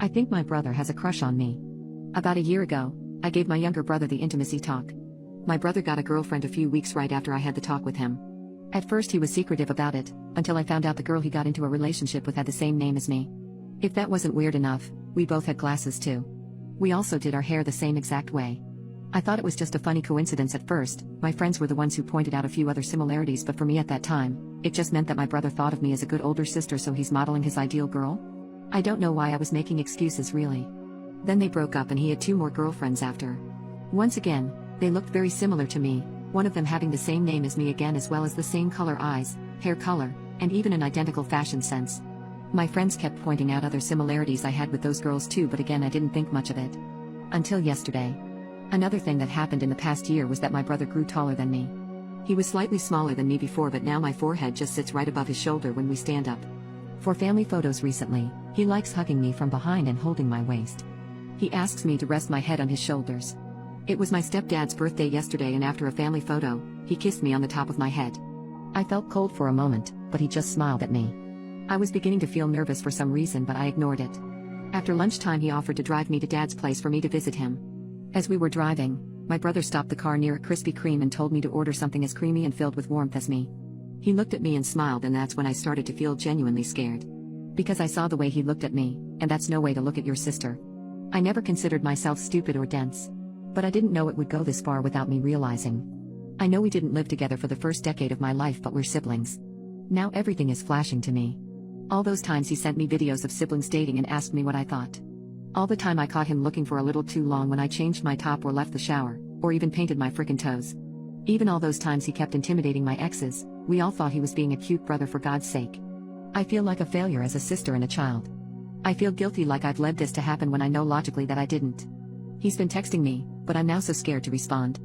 I think my brother has a crush on me. About a year ago, I gave my younger brother the intimacy talk. My brother got a girlfriend a few weeks right after I had the talk with him. At first he was secretive about it, until I found out the girl he got into a relationship with had the same name as me. If that wasn't weird enough, we both had glasses too. We also did our hair the same exact way. I thought it was just a funny coincidence at first. My friends were the ones who pointed out a few other similarities, but for me at that time, it just meant that my brother thought of me as a good older sister, so he's modeling his ideal girl? I don't know why I was making excuses really. Then they broke up and he had 2 more girlfriends after. Once again, they looked very similar to me, one of them having the same name as me again, as well as the same color eyes, hair color, and even an identical fashion sense. My friends kept pointing out other similarities I had with those girls too, but again I didn't think much of it. Until yesterday. Another thing that happened in the past year was that my brother grew taller than me. He was slightly smaller than me before, but now my forehead just sits right above his shoulder when we stand up. For family photos recently, he likes hugging me from behind and holding my waist. He asks me to rest my head on his shoulders. It was my stepdad's birthday yesterday, and after a family photo, he kissed me on the top of my head. I felt cold for a moment, but he just smiled at me. I was beginning to feel nervous for some reason, but I ignored it. After lunchtime he offered to drive me to Dad's place for me to visit him. As we were driving, my brother stopped the car near a Krispy Kreme and told me to order something as creamy and filled with warmth as me. He looked at me and smiled, and that's when I started to feel genuinely scared. Because I saw the way he looked at me, and that's no way to look at your sister. I never considered myself stupid or dense. But I didn't know it would go this far without me realizing. I know we didn't live together for the first decade of my life, but we're siblings. Now everything is flashing to me. All those times he sent me videos of siblings dating and asked me what I thought. All the time I caught him looking for a little too long when I changed my top or left the shower, or even painted my frickin' toes. Even all those times he kept intimidating my exes. We all thought he was being a cute brother, for God's sake. I feel like a failure as a sister and a child. I feel guilty, like I've led this to happen when I know logically that I didn't. He's been texting me, but I'm now so scared to respond.